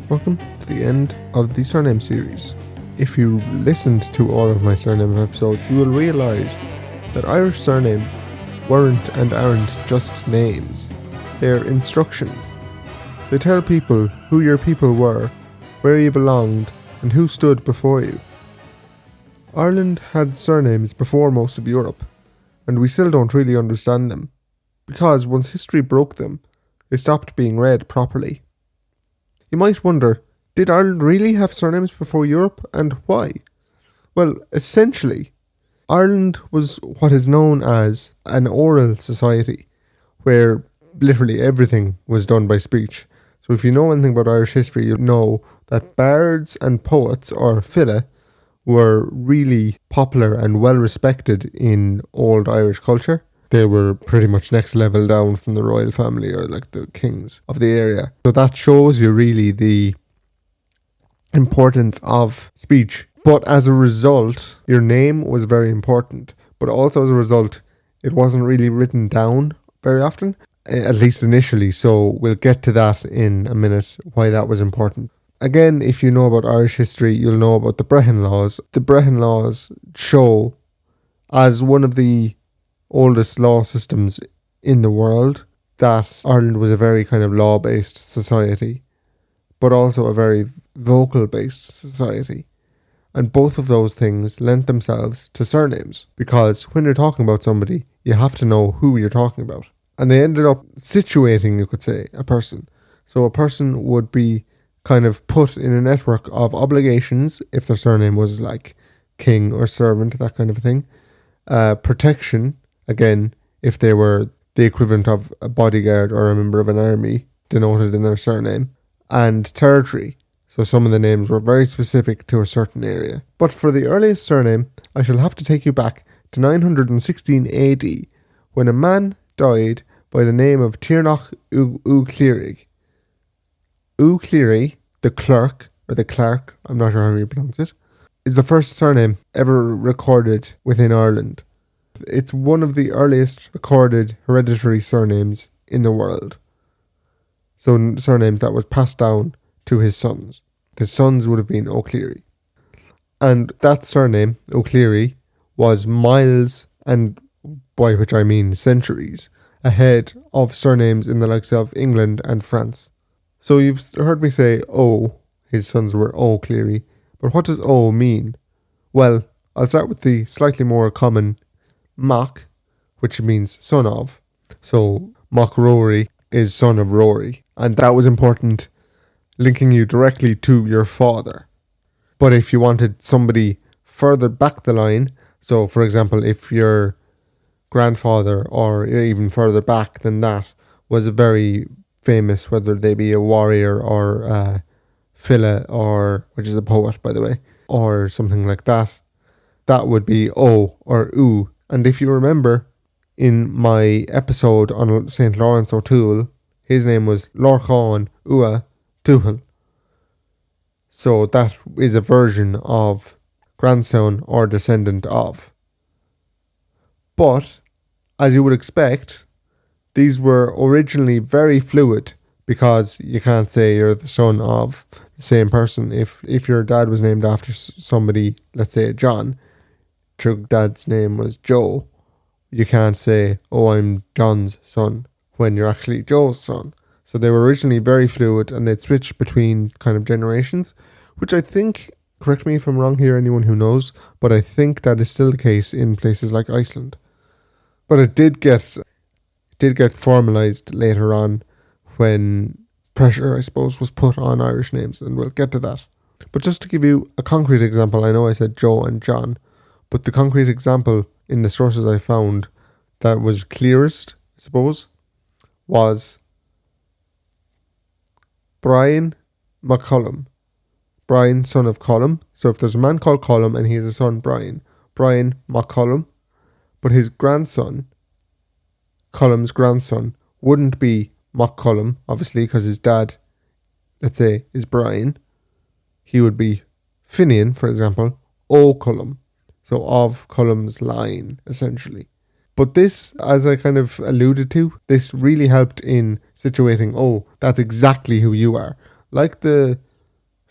Welcome to the end of the surname series. If you listened to all of my surname episodes, you will realise that Irish surnames weren't and aren't just names. They're instructions. They tell people who your people were, where you belonged, and who stood before you. Ireland had surnames before most of Europe, and we still don't really understand them, because once history broke them, they stopped being read properly. You might wonder, did Ireland really have surnames before Europe, and why? Well, essentially, Ireland was what is known as an oral society, where literally everything was done by speech. So if you know anything about Irish history, you'll know that bards and poets, or file, were really popular and well respected in old Irish culture. They were pretty much next level down from the royal family, or like the kings of the area. So that shows you really the importance of speech. But as a result, your name was very important. But also as a result, it wasn't really written down very often, at least initially. So we'll get to that in a minute, why that was important. Again, if you know about Irish history, you'll know about the Brehon Laws. The Brehon Laws show as one of the oldest law systems in the world that Ireland was a very kind of law-based society, but also a very vocal-based society. And both of those things lent themselves to surnames, because when you're talking about somebody, you have to know who you're talking about. And they ended up situating, you could say, a person. So a person would be kind of put in a network of obligations if their surname was like king or servant, that kind of thing. Protection, again, if they were the equivalent of a bodyguard or a member of an army, denoted in their surname. And territory. So some of the names were very specific to a certain area. But for the earliest surname, I shall have to take you back to 916 AD, when a man died by the name of Tirnach Uclerig. Uclery, the clerk, or the clerk, I'm not sure how you pronounce it, is the first surname ever recorded within Ireland. It's one of the earliest recorded hereditary surnames in the world. So surnames that was passed down to his sons. His sons would have been O'Clery. And that surname, O'Clery, was miles, and by which I mean centuries, ahead of surnames in the likes of England and France. So you've heard me say, his sons were O'Clery. But what does O mean? Well, I'll start with the slightly more common Mac, which means son of. So Mac Rory is son of Rory. And that was important, linking you directly to your father. But if you wanted somebody further back the line, so for example, if your grandfather, or even further back than that, was very famous, whether they be a warrior or a file, or which is a poet, by the way, or something like that, that would be O or U. And if you remember, in my episode on St. Lawrence O'Toole, his name was Lorchan Ua Tuchel. So that is a version of grandson or descendant of. But, as you would expect, these were originally very fluid, because you can't say you're the son of the same person. If your dad was named after somebody, let's say John, your dad's name was Joe, you can't say, I'm John's son, when you're actually Joe's son. So they were originally very fluid, and they'd switch between kind of generations, which I think, correct me if I'm wrong here, anyone who knows, but I think that is still the case in places like Iceland. But it did get formalised later on, when pressure, I suppose, was put on Irish names, and we'll get to that. But just to give you a concrete example, I know I said Joe and John, but the concrete example in the sources I found that was clearest, I suppose, was Brian McCullum. Brian, son of Cullum. So if there's a man called Cullum and he has a son, Brian McCullum, but his grandson, Cullum's grandson, wouldn't be McCullum, obviously, because his dad, let's say, is Brian. He would be Finian, for example, O'Cullum. So of Cullum's line, essentially. But this, as I kind of alluded to, this really helped in situating, that's exactly who you are. Like the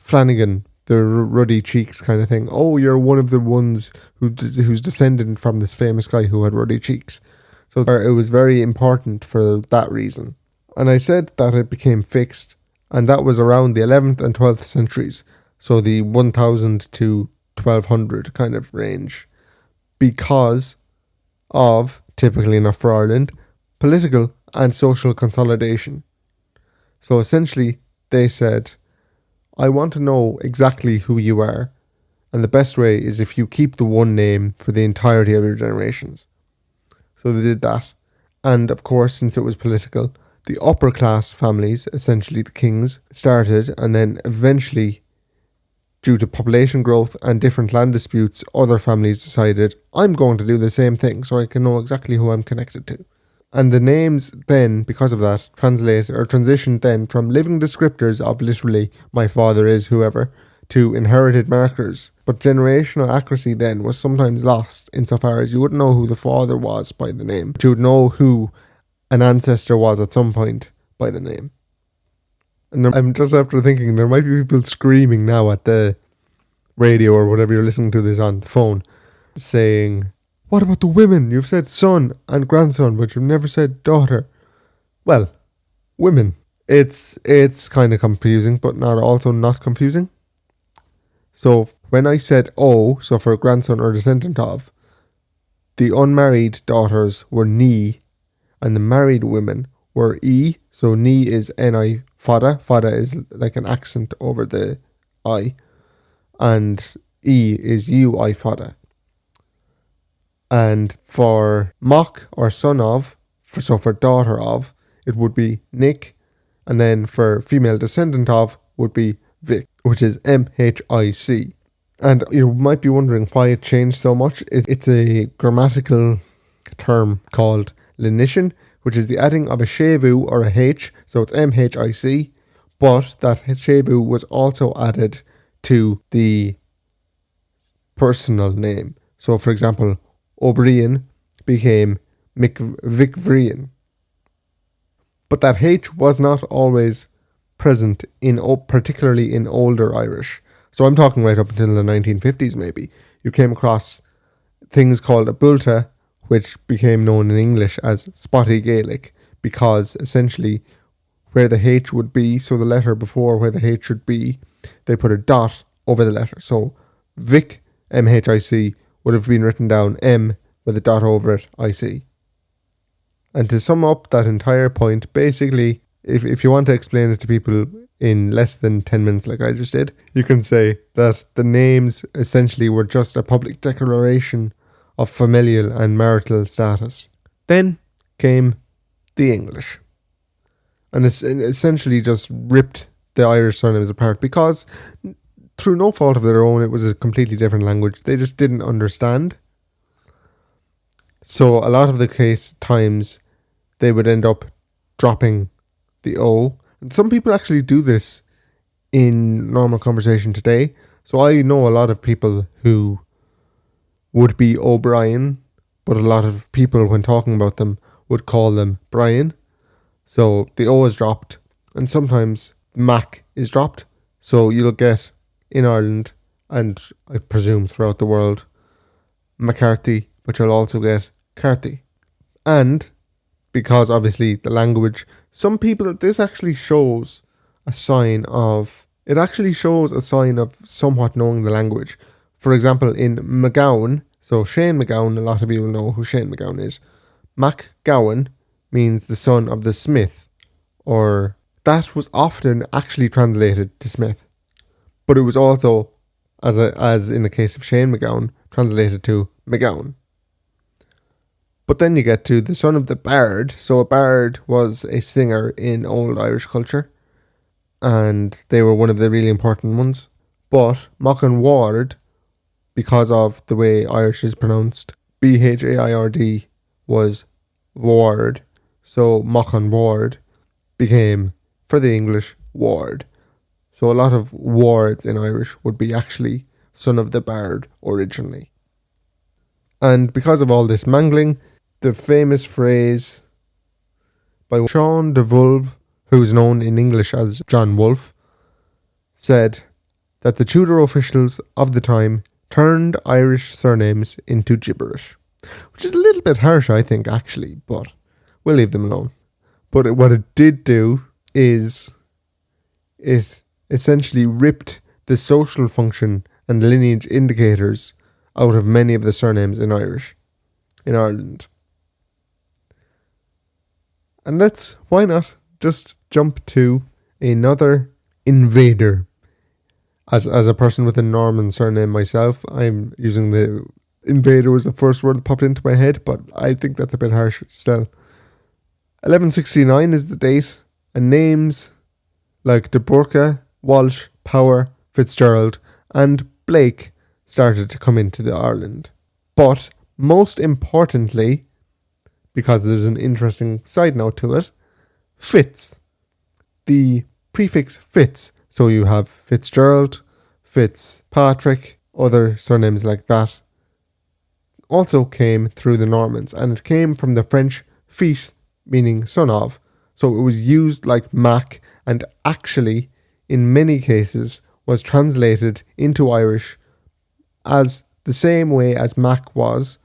Flanagan, the ruddy cheeks kind of thing. Oh, you're one of the ones who's descended from this famous guy who had ruddy cheeks. So it was very important for that reason. And I said that it became fixed, and that was around the 11th and 12th centuries, so the 1000 to 1200 kind of range, because of, typically enough for Ireland, political and social consolidation. So essentially, they said, I want to know exactly who you are, and the best way is if you keep the one name for the entirety of your generations. So they did that. And of course, since it was political, the upper class families, essentially the kings, started, and then eventually, due to population growth and different land disputes, other families decided, I'm going to do the same thing so I can know exactly who I'm connected to. And the names then, because of that, transitioned then from living descriptors of literally my father is whoever to inherited markers. But generational accuracy then was sometimes lost insofar as you wouldn't know who the father was by the name, but you would know who an ancestor was at some point by the name. And I'm just after thinking there might be people screaming now at the radio or whatever you're listening to this on the phone, saying, what about the women? You've said son and grandson, but you've never said daughter. Well, women. It's kind of confusing, but also not confusing. So when I said O, so for grandson or descendant of, the unmarried daughters were ni, and the married women were e. So ni is ni fada. Fada is like an accent over the I, and e is ui fada. And for mock or son of, for daughter of, it would be Nick, and then for female descendant of would be Vic, which is MHIC. And you might be wondering why it changed so much. It's a grammatical term called lenition, which is the adding of a shevu or a H, so it's MHIC, but that shevu was also added to the personal name. So for example, O'Brien became Vicvrian. But that H was not always present particularly in older Irish. So I'm talking right up until the 1950s maybe. You came across things called a bulta, which became known in English as spotty Gaelic, because essentially where the H would be, so the letter before where the H should be, they put a dot over the letter. So Vic, MHIC, would have been written down M with a dot over it, IC. And to sum up that entire point, basically, if you want to explain it to people in less than 10 minutes like I just did, you can say that the names essentially were just a public declaration of familial and marital status. Then came the English. And it's essentially just ripped the Irish surnames apart because through no fault of their own, it was a completely different language. They just didn't understand. So a lot of the times they would end up dropping the O. And some people actually do this in normal conversation today. So I know a lot of people who would be O'Brien, but a lot of people when talking about them would call them Brian. So the O is dropped, and sometimes Mac is dropped. So you'll get in Ireland, and I presume throughout the world, McCarthy, but you'll also get Carthy. And because obviously the language, some people, this actually shows a sign of somewhat knowing the language. For example, in McGowan, so Shane McGowan, a lot of you will know who Shane McGowan is. MacGowan means the son of the smith, or that was often actually translated to smith. But it was also, as in the case of Shane McGowan, translated to McGowan. But then you get to the son of the bard. So a bard was a singer in old Irish culture, and they were one of the really important ones. But Mochan Ward, because of the way Irish is pronounced, Bhaird was Ward. So Mochan Ward became, for the English, Ward. So a lot of wards in Irish would be actually son of the bard originally. And because of all this mangling, the famous phrase by Sean de Vulve, who's known in English as John Wolfe, said, that the Tudor officials of the time turned Irish surnames into gibberish. Which is a little bit harsh, I think, actually, but we'll leave them alone. But what it did do is it essentially ripped the social function and lineage indicators out of many of the surnames in Ireland. And why not just jump to another invader. As a person with a Norman surname myself, I'm using the invader was the first word that popped into my head, but I think that's a bit harsh still. 1169 is the date, and names like De Burca, Walsh, Power, Fitzgerald, and Blake started to come into the Ireland. But most importantly, because there's an interesting side note to it, Fitz. The prefix Fitz. So you have Fitzgerald, Fitzpatrick, other surnames like that, also came through the Normans, and it came from the French fils, meaning son of. So it was used like Mac, and actually, in many cases, was translated into Irish as the same way as Mac was,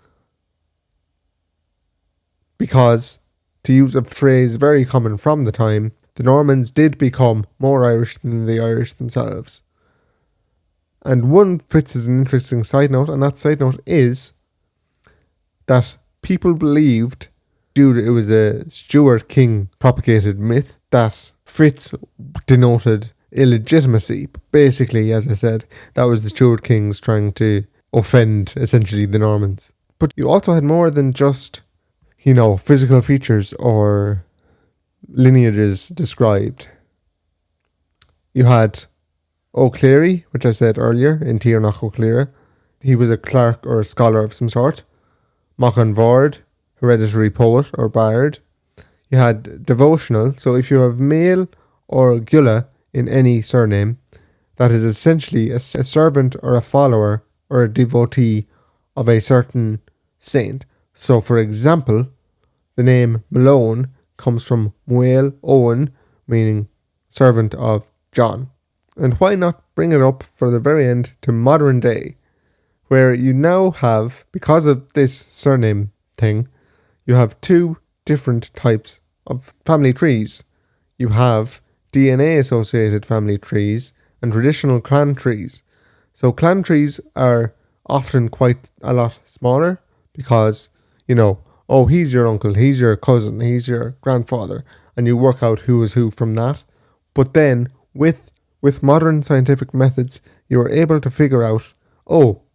because, to use a phrase very common from the time, the Normans did become more Irish than the Irish themselves. And one Fitz is an interesting side note, and that side note is that people believed, due to it was a Stuart king propagated myth, that Fitz denoted illegitimacy. Basically, as I said, that was the Stuart kings trying to offend essentially the Normans. But you also had more than just, physical features or lineages described. You had O'Clery, which I said earlier, in Tír O'Clery. He was a clerk or a scholar of some sort. Machan Vord, hereditary poet or bard. You had devotional, so if you have male or Gula in any surname, that is essentially a servant or a follower or a devotee of a certain saint. So for example, the name Malone comes from Muel Owen, meaning servant of John. And why not bring it up for the very end to modern day, where you now have, because of this surname thing, you have two different types of family trees. You have DNA associated family trees and traditional clan trees. So clan trees are often quite a lot smaller because, he's your uncle, he's your cousin, he's your grandfather, and you work out who is who from that. But then with modern scientific methods, you are able to figure out,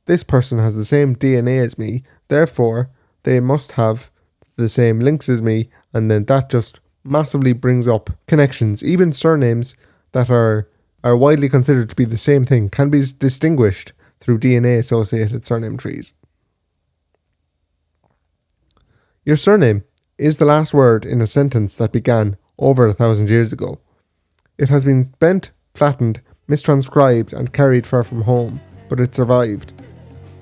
this person has the same DNA as me, therefore they must have the same links as me, and then that just massively brings up connections. Even surnames that are widely considered to be the same thing can be distinguished through DNA associated surname trees. Your surname is the last word in a sentence that began over 1,000 years ago. It has been bent, flattened, mistranscribed and carried far from home, but it survived.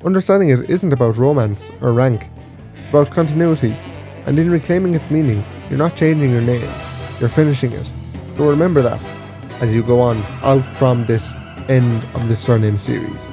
Understanding it isn't about romance or rank, it's about continuity, and in reclaiming its meaning, you're not changing your name, you're finishing it. So remember that as you go on out from this end of the surname series.